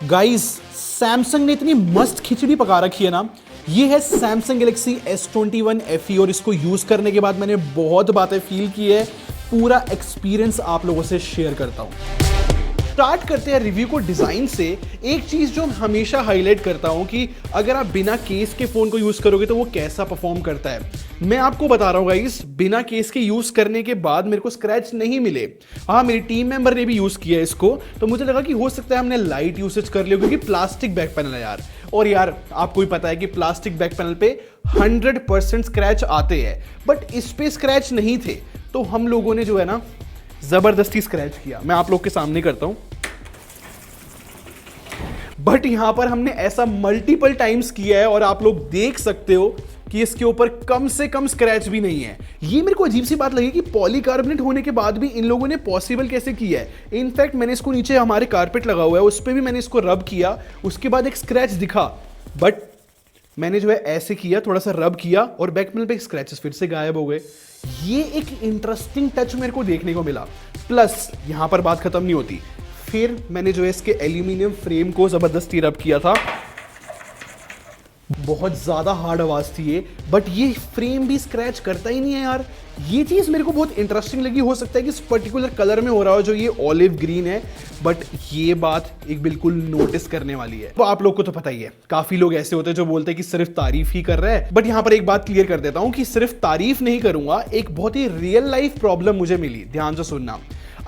Guys, Samsung ने इतनी मस्त खिचड़ी पका रखी है ना। ये है सैमसंग गैलेक्सी S21 FE और इसको यूज करने के बाद मैंने बहुत बातें फील की है। पूरा एक्सपीरियंस आप लोगों से शेयर करता हूं। स्टार्ट करते हैं रिव्यू को डिजाइन से। एक चीज जो हमेशा हाईलाइट करता हूं कि अगर आप बिना केस के फोन को यूज करोगे तो वो कैसा परफॉर्म करता है। मैं आपको बता रहा हूं गाइस, बिना केस के यूज करने के बाद मेरे को स्क्रैच नहीं मिले। हाँ, मेरी टीम मेंबर ने भी यूज किया इसको, तो मुझे लगा कि हो सकता है हमने लाइट यूसेज कर लिया, क्योंकि प्लास्टिक बैक पैनल है यार। और यार आपको भी पता है कि प्लास्टिक बैक पैनल पे 100% स्क्रैच आते हैं, बट इस पे स्क्रैच नहीं थे। तो हम लोगों ने जो है ना जबरदस्ती स्क्रैच किया। मैं आप लोग के सामने करता हूं, बट यहां पर हमने ऐसा मल्टीपल टाइम्स किया है और आप लोग देख सकते हो कि इसके ऊपर कम से कम स्क्रैच भी नहीं है। ये मेरे को अजीब सी बात लगी कि पॉलीकार्बोनेट होने के बाद भी इन लोगों ने पॉसिबल कैसे किया है। इनफैक्ट मैंने इसको नीचे हमारे कारपेट लगा हुआ है, उस पर भी मैंने इसको रब किया, उसके बाद एक स्क्रैच दिखा, बट मैंने जो है ऐसे किया, थोड़ा सा रब किया और बैक पैनल पे स्क्रैचेस फिर से गायब हो गए। ये एक इंटरेस्टिंग टच मेरे को देखने को मिला। प्लस यहां पर बात खत्म नहीं होती, फिर मैंने जो है इसके एल्यूमिनियम फ्रेम को जबरदस्ती रब किया था। बहुत ज्यादा हार्ड आवाज थी ये, बट ये फ्रेम भी स्क्रैच करता ही नहीं है यार। ये चीज मेरे को बहुत इंटरेस्टिंग लगी। हो सकता है कि इस पर्टिकुलर कलर में हो रहा हो जो ये ऑलिव ग्रीन है, बट ये बात एक बिल्कुल नोटिस करने वाली है। तो आप लोग को तो पता ही है, काफी लोग ऐसे होते हैं जो बोलते हैं कि सिर्फ तारीफ ही कर रहे हैं, बट यहां पर एक बात क्लियर कर देता हूं कि सिर्फ तारीफ नहीं करूंगा, एक बहुत ही रियल लाइफ प्रॉब्लम मुझे मिली। ध्यान से सुनना।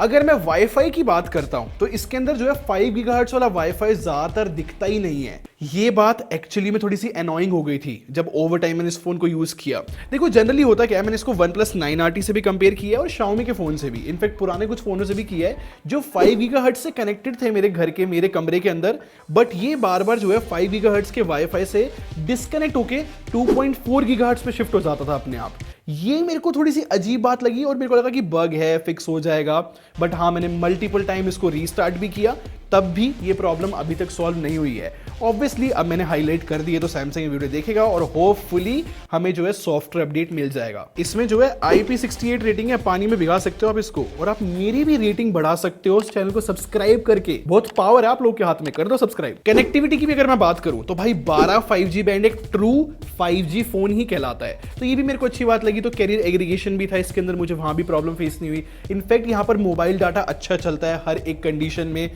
अगर मैं वाईफाई की बात करता हूं तो इसके अंदर जो है 5 गीगाहर्ट्ज वाला वाईफाई ज्यादातर दिखता ही नहीं है। ये बात एक्चुअली में थोड़ी सी अनोइंग हो गई थी जब ओवर टाइम मैंने इस फोन को यूज किया। देखो जनरली होता क्या है, मैंने इसको OnePlus 9RT से भी कंपेयर किया है और Xiaomi के फोन से भी, इनफैक्ट पुराने कुछ फोनों से भी किया है जो 5 गीगाहर्ट्ज से कनेक्टेड थे मेरे घर के, मेरे कमरे के अंदर, बट ये बार बार जो है 5 गीगाहर्ट्ज के वाईफाई से डिस्कनेक्ट होके 2.4 गीगाहर्ट्ज पे शिफ्ट हो जाता था अपने आप। ये मेरे को थोड़ी सी अजीब बात लगी और मेरे को लगा कि बग है, फिक्स हो जाएगा, बट हाँ मैंने मल्टीपल टाइम इसको रीस्टार्ट भी किया, तब भी ये प्रॉब्लम अभी तक सॉल्व नहीं हुई है। ऑब्वियसली अब मैंने हाईलाइट कर दी है तो सैमसंग ये वीडियो देखेगा और होपफुली हमें जो है सॉफ्टवेयर अपडेट मिल जाएगा। इसमें जो है IP68 रेटिंग है, पानी में भिगा सकते हो आप इसको, और आप मेरी भी रेटिंग बढ़ा सकते हो इस चैनल को सब्सक्राइब करके। बहुत पावर है आप लोग के हाथ में, कर दो सब्सक्राइब। कनेक्टिविटी की भी अगर मैं बात करूं तो भाई 12 5G बैंड एक ट्रू 5G फोन ही कहलाता है, तो ये भी मेरे को अच्छी बात लगी। तो कैरियर एग्रीगेशन भी था इसके अंदर, मुझे वहां भी प्रॉब्लम फेस नहीं हुई। इनफैक्ट यहाँ पर मोबाइल डाटा अच्छा चलता है हर एक कंडीशन में।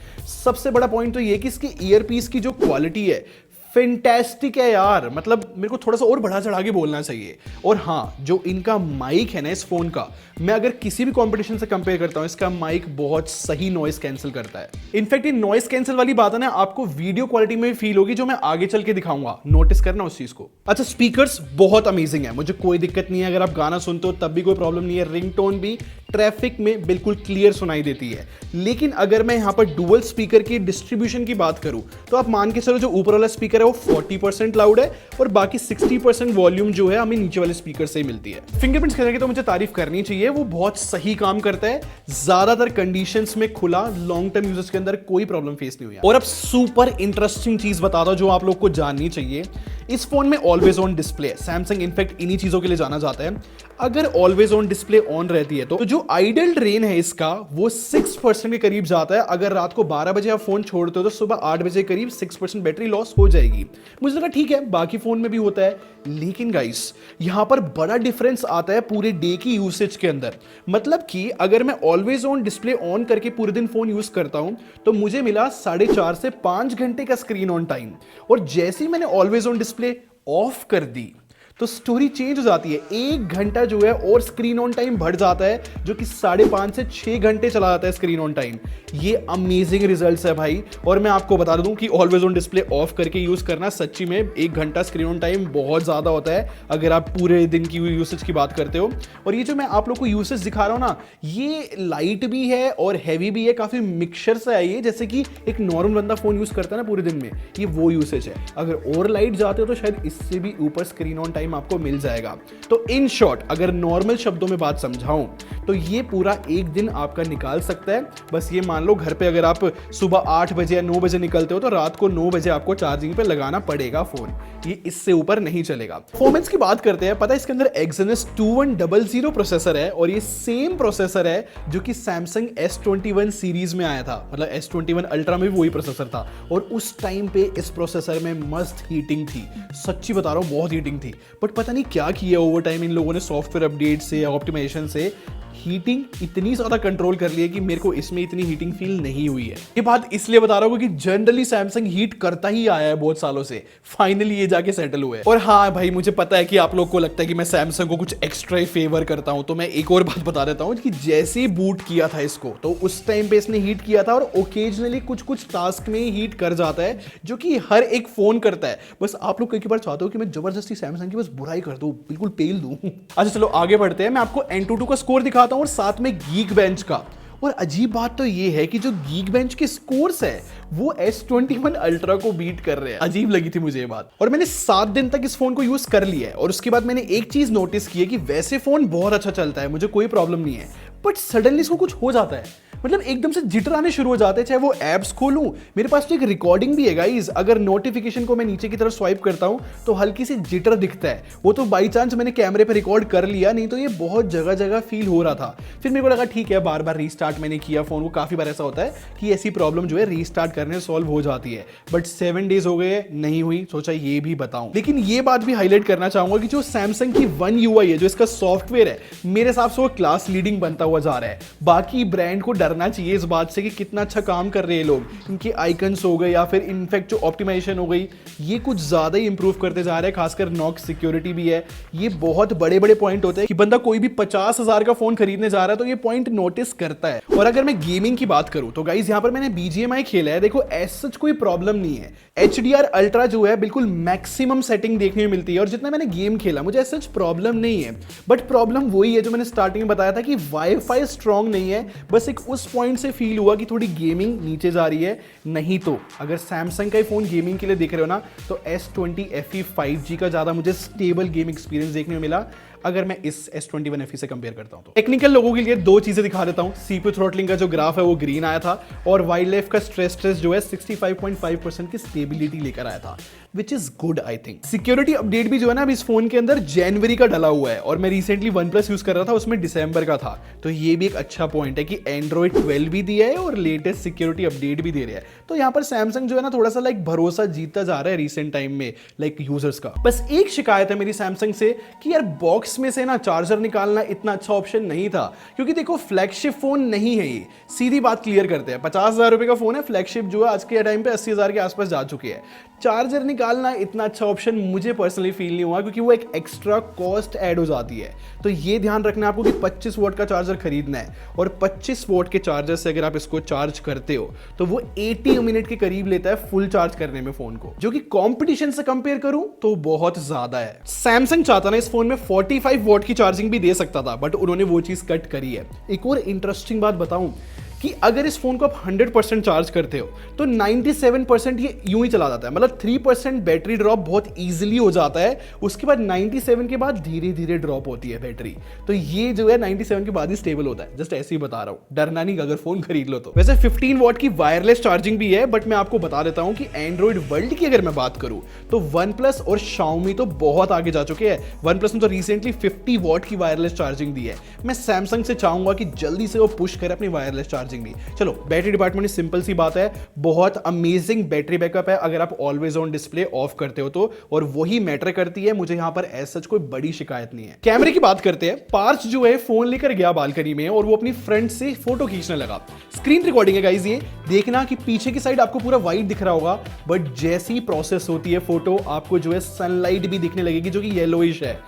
सबसे बड़ा पॉइंट तो ये कि इसकी ईयरपीस की जो क्वालिटी है फैंटास्टिक है यार, मतलब मेरे को थोड़ा सा और बढ़ा चढ़ा के बोलना चाहिए। और हाँ, जो इनका माइक है ना इस फोन का, मैं अगर किसी भी कंपटीशन से कंपेयर करता हूं, इसका माइक बहुत सही नॉइस कैंसिल करता है। इनफैक्ट ये नॉइस कैंसिल वाली बात है ना, आपको वीडियो क्वालिटी में फील होगी, जो मैं आगे चल के दिखाऊंगा, नोटिस करना उस चीज को। अच्छा, स्पीकर्स बहुत अमेजिंग है, मुझे कोई दिक्कत नहीं है। अगर आप गाना सुनते हो तब भी कोई प्रॉब्लम नहीं है। रिंगटोन भी ट्रैफिक में बिल्कुल क्लियर सुनाई देती है। लेकिन अगर मैं यहां पर डुअल स्पीकर की डिस्ट्रीब्यूशन की बात करूं तो आप मान के चलो जो ऊपर वाला स्पीकर है वो 40% लाउड है और बाकी 60% वॉल्यूम जो है हमें नीचे वाले स्पीकर से ही मिलती है। फिंगरप्रिंट्स करने की तो मुझे तारीफ करनी चाहिए, वो बहुत सही काम करता है। ज्यादातर कंडीशंस में खुला, लॉन्ग टर्म यूजर्स के अंदर कोई प्रॉब्लम फेस नहीं हुई। और अब सुपर इंटरेस्टिंग चीज बता दो जो आप लोग को जाननी चाहिए। इस फोन में ऑलवेज ऑन डिस्प्ले है। सैमसंग इनफैक्ट इन्हीं चीजों के लिए जाना जाता है। अगर ऑलवेज ऑन डिस्प्ले ऑन रहती है तो जो आइडल ड्रेन है इसका वो 6% के करीब जाता है। अगर रात को 12 बजे आप फोन छोड़ते हो तो सुबह 8 बजे करीब 6% बैटरी लॉस हो जाएगी। मुझे लगा ठीक है, बाकी फोन में भी होता है, लेकिन गाइस यहां पर बड़ा डिफरेंस आता है पूरे डे की यूसेज के अंदर। मतलब कि अगर मैं ऑलवेज ऑन डिस्प्ले ऑन करके पूरे दिन फोन यूज करता हूं तो मुझे मिला 4.5 से 5 घंटे का स्क्रीन ऑन टाइम, और जैसे ही मैंने ऑलवेज ऑन डिस्प्ले ऑफ कर दी तो स्टोरी चेंज हो जाती है। 1 घंटा जो है और स्क्रीन ऑन टाइम बढ़ जाता है, जो कि 5.5 से 6 घंटे चला जाता है स्क्रीन ऑन टाइम। ये अमेजिंग रिजल्ट्स है भाई। और मैं आपको बता दूं कि ऑलवेज ऑन डिस्प्ले ऑफ करके यूज करना सच्ची में 1 घंटा स्क्रीन ऑन टाइम बहुत ज्यादा होता है अगर आप पूरे दिन की यूसेज की बात करते हो। और ये जो मैं आप लोग को यूसेज दिखा रहा हूं ना, ये लाइट भी है और हैवी भी है, काफी मिक्सचर से आई है, जैसे कि एक नॉर्मल बंदा फोन यूज करता है ना पूरे दिन में, ये वो यूसेज है। अगर और लाइट जाते हो तो शायद इससे भी ऊपर स्क्रीन ऑन टाइम टाइम आपको मिल जाएगा। तो इन शॉर्ट अगर नॉर्मल शब्दों में बात समझाऊं तो ये पूरा एक दिन आपका निकाल सकता है। बस ये मान लो घर पे अगर आप सुबह 8 बजे या 9 बजे निकलते हो तो रात को 9 बजे आपको चार्जिंग पे लगाना पड़ेगा फोन, ये इससे ऊपर नहीं चलेगा। परफॉर्मेंस की बात करते हैं, पता है इसके अंदर Exynos 2100 प्रोसेसर है और ये सेम प्रोसेसर है जो कि Samsung S21 सीरीज में आया था, मतलब S21 अल्ट्रा में भी वही प्रोसेसर था और उस टाइम पे इस प्रोसेसर में मस्त हीटिंग थी, सच्ची बता रहा हूँ बहुत हीटिंग थी। बट पता नहीं क्या किया ओवर टाइम इन लोगों ने सॉफ्टवेयर अपडेट से या ऑप्टिमाइजेशन से हीटिंग इतनी ज्यादा कंट्रोल कर ली है कि मेरे को इसमें इतनी हीटिंग फील नहीं हुई है। ये बात इसलिए बता रहा हूँ क्योंकि जनरली सैमसंग हीट करता ही आया है बहुत सालों से, फाइनली ये जाके सेटल हुआ है। और हाँ भाई मुझे पता है कि आप लोग को लगता है कि मैं सैमसंग को कुछ एक्स्ट्रा ही फेवर करता हूं, तो मैं एक और बात बता देता हूं कि जैसे ही बूट किया था इसको तो उस टाइम पे इसने हीट किया था और ओकेजनली कुछ कुछ टास्क में हीट कर जाता है जो कि हर एक फोन करता है। बस आप लोग कई बार चाहते हो कि मैं जबरदस्ती सैमसंग की बस बुराई कर दूं, बिल्कुल पेल दूं। अच्छा चलो आगे बढ़ते हैं, मैं आपको Antutu का स्कोर दिखाता हूं और साथ में Geekbench का। और अजीब बात तो ये है कि जो Geekbench के स्कोर्स है वो S21 अल्ट्रा को बीट कर रहे हैं। अजीब लगी थी मुझे ये बात, और मैंने 7 दिन तक इस फोन को यूज कर लिया है और उसके बाद मैंने एक चीज नोटिस की है कि वैसे फोन बहुत अच्छा चलता है, मुझे कोई प्रॉब्लम नहीं है, बट सडनली इसको कुछ हो जाता है, मतलब एकदम से जिटर आने शुरू हो जाते हैं। चाहे वो एप्स खोलूं, मेरे पास तो एक रिकॉर्डिंग भी है गाइस, अगर नोटिफिकेशन को मैं नीचे की तरफ स्वाइप करता हूं तो हल्की सी जिटर दिखता है, वो तो बाई चांस मैंने कैमरे पे रिकॉर्ड कर लिया, नहीं तो ये बहुत जगह जगह फील हो रहा था। फिर मेरे को लगा ठीक है, बार बार रीस्टार्ट मैंने किया फोन को, काफी बार ऐसा होता है कि ऐसी प्रॉब्लम जो है रीस्टार्ट करने से सॉल्व हो जाती है, बट 7 डेज हो गए नहीं हुई, सोचा ये भी बताऊं। लेकिन ये बात भी हाईलाइट करना चाहूंगा कि जो सैमसंग की One UI है, जो इसका सॉफ्टवेयर है, मेरे हिसाब से वो क्लास लीडिंग बनता हुआ जा रहा है। बाकी ब्रांड को डरना चाहिए इस बात से कि कितना अच्छा काम कर रहे हैं लोग, इनके आइकन्स हो गए या फिर इनफैक्ट जो ऑप्टिमाइजेशन हो गई, ये कुछ ज्यादा ही इंप्रूव करते जा रहे हैं, खासकर नॉक्स सिक्योरिटी भी है। ये बहुत बड़े बड़े पॉइंट होते हैं कि बंदा कोई भी 50,000 का फोन खरीदने जा रहा है तो ये पॉइंट नोटिस करता है। और अगर मैं गेमिंग की बात करूं तो गाइस यहाँ पर मैंने BGMI खेला है, देखो ऐसा कोई प्रॉब्लम नहीं है। HDR अल्ट्रा जो है बिल्कुल मैक्सिमम सेटिंग देखने में मिलती है और जितना मैंने गेम खेला मुझे ऐसा प्रॉब्लम नहीं है, बट प्रॉब्लम वही है जो मैंने स्टार्टिंग में बताया था कि वाईफाई स्ट्रांग नहीं है। बस एक उस पॉइंट से फील हुआ कि थोड़ी गेमिंग नीचे जा रही है, नहीं तो अगर सैमसंग का ही फोन गेमिंग के लिए देख रहे हो ना तो S20 FE 5G का ज्यादा मुझे स्टेबल गेम एक्सपीरियंस देखने को मिला अगर मैं इस S21 FE से कंपेयर करता हूं तो। टेक्निकल लोगों के लिए 2 चीजें दिखा देता हूं, CPU थ्रॉटलिंग का जो ग्राफ है वो ग्रीन आया था और वाइल्ड लाइफ का स्ट्रेस टेस्ट जो है 65.5% की स्टेबिलिटी लेकर आया था, which is good I think. Security update भी जो है ना अब इस फोन के अंदर जनवरी का डला हुआ है और मैं रिसेंटली OnePlus यूज कर रहा था, उसमें दिसंबर का था, तो ये भी एक अच्छा पॉइंट है कि Android 12 भी दिया है और लेटेस्ट सिक्योरिटी अपडेट भी दे रहा है। तो यहाँ पर सैमसंग जो है ना थोड़ा सा भरोसा जीतता जा रहा है रिसेंट टाइम में यूजर्स का। बस एक शिकायत है मेरी सैमसंग से कि यार बॉक्स में से ना चार्जर निकालना इतना अच्छा ऑप्शन नहीं था, क्योंकि देखो फ्लैगशिप फोन नहीं है ये, सीधी बात क्लियर करते हैं। 50,000 रुपए का फोन है, फ्लैगशिप जो है आज के टाइम पे 80,000 के आसपास जा चुकी है। चार्जर निकालना इतना अच्छा ऑप्शन मुझे पर्सनली फील नहीं हुआ, क्योंकि वो एक एक्स्ट्रा कॉस्ट ऐड हो जाती है। तो ये ध्यान रखना आपको कि 25 वॉट का चार्जर खरीदना है और 25 वॉट के चार्जर से अगर आप इसको चार्ज करते हो तो वो 80 मिनट के करीब लेता है फुल चार्ज करने में फोन को, जो कि कंपटीशन से कंपेयर करूं तो बहुत ज्यादा है। सैमसंग चाहता ना इस फोन में 45 वॉट की चार्जिंग भी दे सकता था, बट उन्होंने वो चीज कट करी है। एक और इंटरेस्टिंग बात बताऊं कि अगर इस फोन को आप 100% चार्ज करते हो तो 97% ये यूं ही चला जाता है, मतलब 3% बैटरी ड्रॉप बहुत इजीली हो जाता है। उसके बाद 97 के बाद धीरे धीरे ड्रॉप होती है बैटरी, तो ये जो है 97 के बाद ही स्टेबल होता है। जस्ट ऐसे ही बता रहा हूं, डरना नहीं अगर फोन खरीद लो तो। वैसे 15 वॉट की वायरलेस चार्जिंग भी है, बट मैं आपको बता देता हूं कि एंड्रॉइड वर्ल्ड की अगर मैं बात करूं तो OnePlus और Xiaomi तो बहुत आगे जा चुके हैं। OnePlus ने तो रिसेंटली 50 वॉट की वायरलेस चार्जिंग दी है। मैं सैमसंग से चाहूंगा कि जल्दी से वो पुश करे अपनी वायरलेस चार्जिंग भी। चलो बैटरी डिपार्टमेंट सिंपल सी बात है, बहुत अमेजिंग बैटरी बैकअप है अगर आप ऑलवेज ऑन डिस्प्ले ऑफ करते हो तो, और वही मैटर करती है। मुझे यहां पर ऐसा कोई बड़ी शिकायत नहीं है। कैमरे की बात करते हैं, पार्थ जो है फोन लेकर गया बालकनी में और वो अपनी फ्रंट से फोटो खींचने लगा। स्क्रीन रिकॉर्डिंग है गाइस, ये देखना कि पीछे की साइड आपको पूरा वाइट दिख रहा होगा, बट जैसी प्रोसेस होती है फोटो आपको जो है सनलाइट भी दिखने लगेगी जो कि येलोइश है।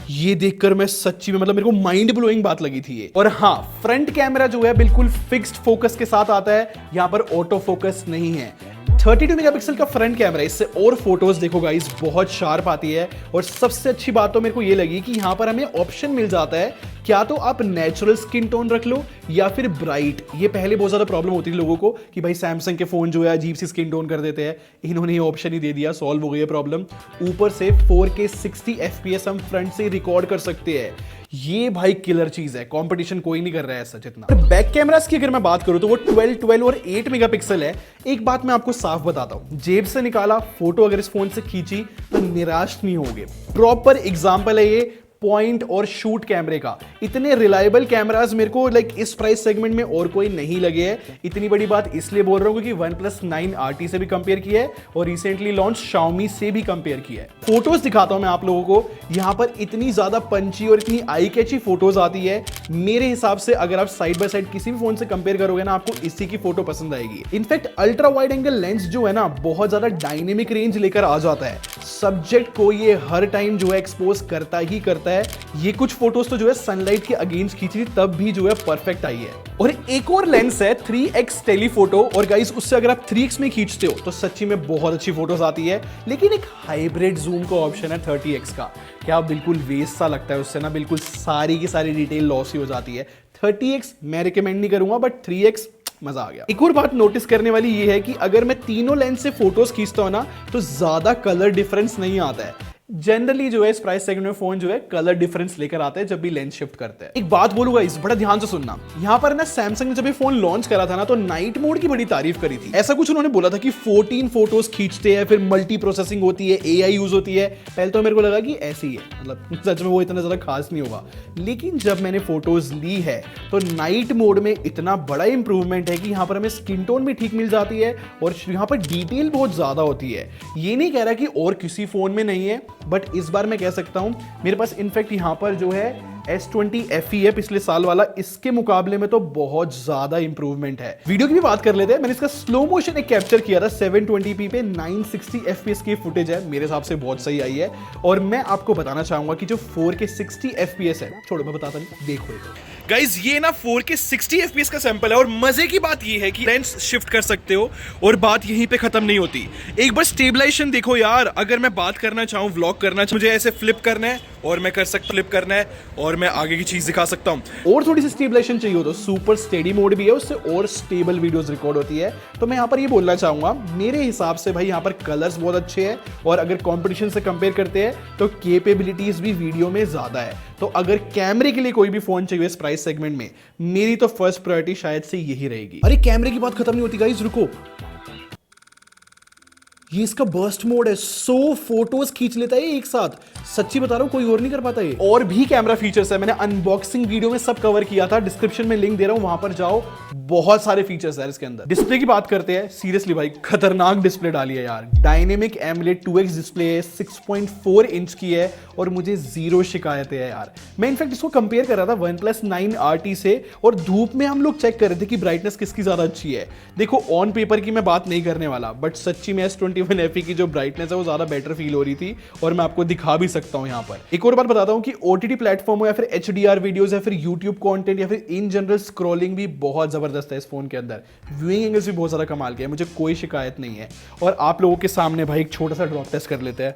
ये देखकर मैं सच्ची में मतलब मेरे को माइंड ब्लोइंग बात लगी थी ये। और हाँ, फ्रंट कैमरा जो है बिल्कुल फिक्स्ड फोकस के साथ आता है, यहां पर ऑटो फोकस नहीं है। 32 मेगापिक्सल का फ्रंट कैमरा, इससे और फोटोज देखो गाइस बहुत शार्प आती है। और सबसे अच्छी बात तो मेरे को ये लगी कि यहां पर हमें ऑप्शन मिल जाता है क्या तो आप नेचुरल स्किन टोन रख लो या फिर ब्राइट। ये पहले बहुत ज्यादा प्रॉब्लम होती थी लोगों को कि भाई सैमसंग के फोन जो है अजीब सी स्किन टोन कर देते हैं, इन्होंने ये ऑप्शन ही दे दिया, सॉल्व हो गई प्रॉब्लम। ऊपर से 4K 60 FPS हम फ्रंट से रिकॉर्ड कर सकते हैं। ये भाई किलर चीज है, कंपटीशन कोई नहीं कर रहा है ऐसा जितना। बैक कैमरास की अगर मैं बात करूं तो वो 12 और 8 मेगापिक्सल है। एक बात मैं आपको साफ बताता हूं, जेब से निकाला फोटो अगर इस फोन से खींची तो निराश नहीं होगे। प्रॉपर एग्जांपल है ये पॉइंट और शूट कैमरे का। इतने रिलायबल कैमरास मेरे को लाइक इस प्राइस सेगमेंट में और कोई नहीं लगे हैं। इतनी बड़ी बात इसलिए बोल रहा हूं क्योंकि OnePlus 9 RT से भी कंपेयर किया है और रिसेंटली लॉन्च Xiaomi से भी कंपेयर किया है। फोटोज दिखाता हूं मैं आप लोगों को, यहां पर इतनी ज्यादा पंची और इतनी आई कैची फोटोज आती है। मेरे हिसाब से अगर आप साइड बाय साइड किसी भी फोन से कंपेयर करोगे ना, आपको इसी की फोटो पसंद आएगी। In fact ultra wide angle lens जो है ना, बहुत ज्यादा डायनेमिक रेंज लेकर आ जाता है। सब्जेक्ट को ये हर टाइम जो है एक्सपोज करता ही करता है। ये कुछ फोटोज तो जो है सनलाइट के अगेंस्ट खींची थी तब भी जो है परफेक्ट आई है। और एक और लेंस है 3x टेलीफोटो, और गाइस उससे अगर आप 3x में खींचते हो तो सच्ची में बहुत अच्छी फोटोज आती है। लेकिन एक हाइब्रिड जूम का ऑप्शन है 30x का, क्या बिल्कुल वेस्ट सा लगता है उससे ना, बिल्कुल सारी की सारी डिटेल लॉस ही हो जाती है। 30x मैं रिकमेंड नहीं करूंगा, बट 3x मजा आ गया। एक और बात नोटिस करने वाली ये है कि अगर मैं तीनों लेंस से फोटोज खींचता हूं ना तो ज्यादा कलर डिफरेंस नहीं आता है। जनरली जो है इस प्राइस सेगमेंट में फोन जो है कलर डिफरेंस लेकर आते हैं जब भी लेंस शिफ्ट करते हैं। एक बात बोलूंगा, इस बड़ा ध्यान से सुनना, यहां पर ना सैमसंग ने जब ये फोन लॉन्च करा था ना तो नाइट मोड की बड़ी तारीफ करी थी। ऐसा कुछ उन्होंने बोला था कि 14 फोटोज खींचते हैं, फिर मल्टी प्रोसेसिंग होती है, AI यूज होती है। पहले तो मेरे को लगा कि ऐसी ही है, मतलब सच में वो इतना ज्यादा खास नहीं होगा। लेकिन जब मैंने फोटोज ली है तो नाइट मोड में इतना बड़ा इंप्रूवमेंट है कि यहाँ पर हमें स्किन टोन भी ठीक मिल जाती है और यहाँ पर डिटेल बहुत ज्यादा होती है। ये नहीं कह रहा कि और किसी फोन में नहीं है, बट इस बार मैं कह सकता हूं मेरे पास इनफैक्ट यहां पर जो है S20 FE है पिछले साल वाला, इसके मुकाबले में तो बहुत ज्यादा इंप्रूवमेंट है। वीडियो की भी बात कर लेते हैं। मैंने इसका स्लो मोशन एक कैप्चर किया था 720p पे, 960 FPS की फुटेज है, मेरे हिसाब से बहुत सही आई है। और मैं आपको बताना चाहूंगा कि जो 4K 60 FPS है, छोड़ो मैं बताता नहीं, देखो गाइज ये ना 4K 60 FPS का सैंपल है। और मजे की बात ये है कि लेंस शिफ्ट कर सकते हो और बात यहीं पे खत्म नहीं होती। एक बार स्टेबलाइजेशन देखो यार, अगर मैं बात करना चाहूँ, व्लॉग करना चाहूँ, मुझे ऐसे फ्लिप करना है और मैं कर सकता, फ्लिप करना है और मैं आगे की चीज दिखा सकता हूँ। और थोड़ी सी स्टेबलाइजेशन चाहिए हो तो सुपर स्टेडी मोड भी है, उससे और स्टेबल वीडियोस रिकॉर्ड होती है। तो मैं यहाँ पर ये बोलना चाहूंगा, मेरे हिसाब से भाई यहाँ पर कलर्स बहुत अच्छे हैं और अगर कॉम्पिटिशन से कंपेयर करते हैं तो केपेबिलिटीज भी वीडियो में ज्यादा है। तो अगर कैमरे के लिए कोई भी फोन चाहिए इस प्राइस सेगमेंट में, मेरी तो फर्स्ट प्रायोरिटी शायद से यही रहेगी। अरे कैमरे की बात खत्म नहीं होती गाइस, रुको, ये इसका बर्स्ट मोड है, 100 फोटोज खींच लेता है एक साथ। सच्ची बता रहा हूं कोई और नहीं कर पाता ये। और भी कैमरा फीचर्स है, मैंने अनबॉक्सिंग वीडियो में सब कवर किया था, डिस्क्रिप्शन में लिंक दे रहा हूं, वहां पर जाओ, बहुत सारे फीचर्स है इसके अंदर। डिस्प्ले की बात करते हैं, सीरियसली भाई खतरनाक डिस्प्ले डाली है यार। डायनेमिक एमोलेड 2x डिस्प्ले है, 6.4 इंच की है और मुझे जीरो शिकायतें है यार। मैं इनफैक्ट इसको कंपेयर कर रहा था OnePlus 9 RT से और धूप में हम लोग चेक कर रहे थे कि ब्राइटनेस किसकी ज्यादा अच्छी है। देखो ऑन पेपर की मैं बात नहीं करने वाला, बट सच्ची में S21 FE की जो ब्राइटनेस है वो ज्यादा बेटर फील हो रही थी और मैं आपको दिखा भी सकता हूं। यहां पर एक और बात बताता हूं कि OTT प्लेटफॉर्म हो या फिर HDR वीडियोस या फिर YouTube कंटेंट या फिर इन जनरल स्क्रॉलिंग भी बहुत जबरदस्त है इस फोन के अंदर। व्यूइंग एंगल्स भी बहुत ज्यादा कमाल के हैं, मुझे कोई शिकायत नहीं है। और आप लोगों के सामने भाई एक छोटा सा ड्रॉप टेस्ट कर लेते हैं।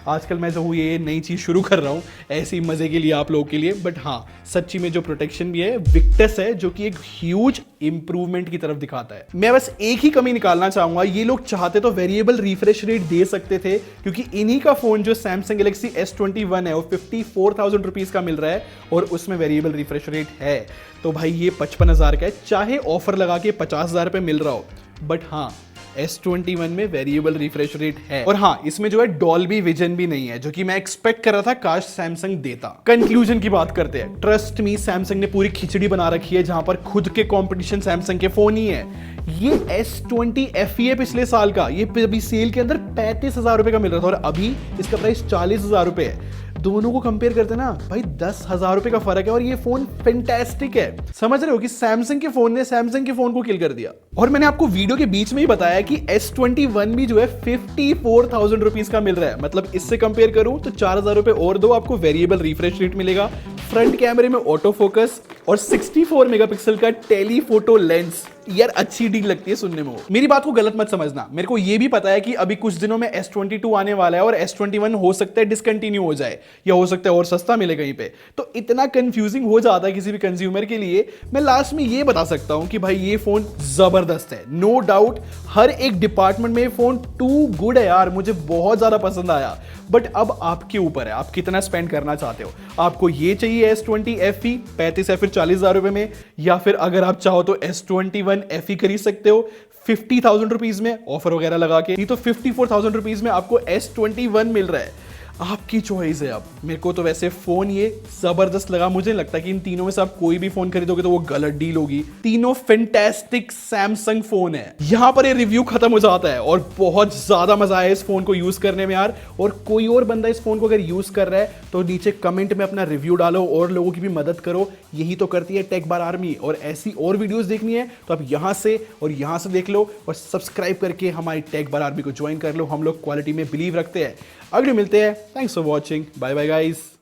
आजकल मैं जो हूँ ये नई चीज शुरू कर रहा हूँ ऐसे ही मजे के लिए आप लोगों के लिए, बट हाँ सच्ची में जो प्रोटेक्शन भी है विक्टस है, जो कि एक ह्यूज इंप्रूवमेंट की तरफ दिखाता है। मैं बस एक ही कमी निकालना चाहूंगा, ये लोग चाहते तो वेरिएबल रिफ्रेश रेट दे सकते थे, क्योंकि इन्हीं का फोन जो सैमसंग गैलेक्सी S21 है वो 54,000 रुपीज का मिल रहा है और उसमें वेरिएबल रिफ्रेश रेट है। तो भाई ये 55,000 का है, चाहे ऑफर लगा के 50,000 पे मिल रहा हो, बट हाँ S21 में वेरिएबल रिफ्रेश रेट है। और हाँ इसमें जो है डॉल्बी विजन भी नहीं है, जो कि मैं एक्सपेक्ट कर रहा था काश सैमसंग देता। कंक्लूजन की बात करते हैं, ट्रस्ट मी सैमसंग ने पूरी खिचड़ी बना रखी है जहां पर खुद के कंपटीशन सैमसंग के फोन ही है। ये S20 FE है पिछले साल का, ये अभी सेल के अंदर 35,000 रुपए का मिल रहा था और अभी इसका प्राइस 40,000 रुपए है। दोनों को कंपेयर करते ना भाई 10,000 रुपए का फर्क है और ये फोन फैंटास्टिक है। समझ रहे हो कि सैमसंग के फोन ने सैमसंग के फोन को किल कर दिया। और मैंने आपको वीडियो के बीच में ही बताया कि S21 भी जो है 54,000 रुपीज का मिल रहा है, मतलब इससे कंपेयर करूं तो 4,000 रुपए और दो, आपको वेरिएबल रिफ्रेश रेट मिलेगा, फ्रंट कैमरे में ऑटो फोकस और 64 मेगापिक्सल का टेलीफोटो लेंस। यार अच्छी डील लगती है सुनने में वो। मेरी बात को गलत मत समझना, मेरे को ये भी पता है कि अभी कुछ दिनों में S22 आने वाला है और S21 हो सकता है डिसकंटिन्यू हो जाए या हो सकता है और सस्ता मिले कहीं पे। तो इतना कंफ्यूजिंग हो जाता है किसी भी कंज्यूमर के लिए। मैं लास्ट में ये बता सकता हूं कि भाई ये फोन जबरदस्त है, नो डाउट। हर एक डिपार्टमेंट में ये फोन टू गुड है यार, मुझे बहुत ज्यादा पसंद आया। बट अब आपके ऊपर है, आप कितना स्पेंड करना चाहते हो। आपको ये चाहिए S20 FE 35 या फिर 40,000 रुपए में, या फिर अगर आप चाहो तो S21 FE खरीद सकते हो 50,000 रुपीज में ऑफर वगैरह लगा के। नहीं तो 54,000 रुपीज में आपको S21 मिल रहा है। आपकी चॉइस है। अब मेरे को तो वैसे फोन ये जबरदस्त लगा। मुझे लगता है कि इन तीनों में से आप कोई भी फोन खरीदोगे तो वो गलत डील होगी। तीनों फैंटास्टिक सैमसंग फोन है। यहां पर ये रिव्यू खत्म हो जाता है और बहुत ज्यादा मजा आया इस फोन को यूज करने में यार। और कोई और बंदा इस फोन को अगर यूज कर रहा है तो नीचे कमेंट में अपना रिव्यू डालो और लोगों की भी मदद करो। यही तो करती है टेक बार आर्मी। और ऐसी और वीडियोस देखनी है तो आप यहां से और यहां से देख लो और सब्सक्राइब करके हमारी टेक बार आर्मी को ज्वाइन कर लो। हम लोग क्वालिटी में बिलीव रखते हैं। अगले मिलते हैं। Thanks for watching. Bye bye guys.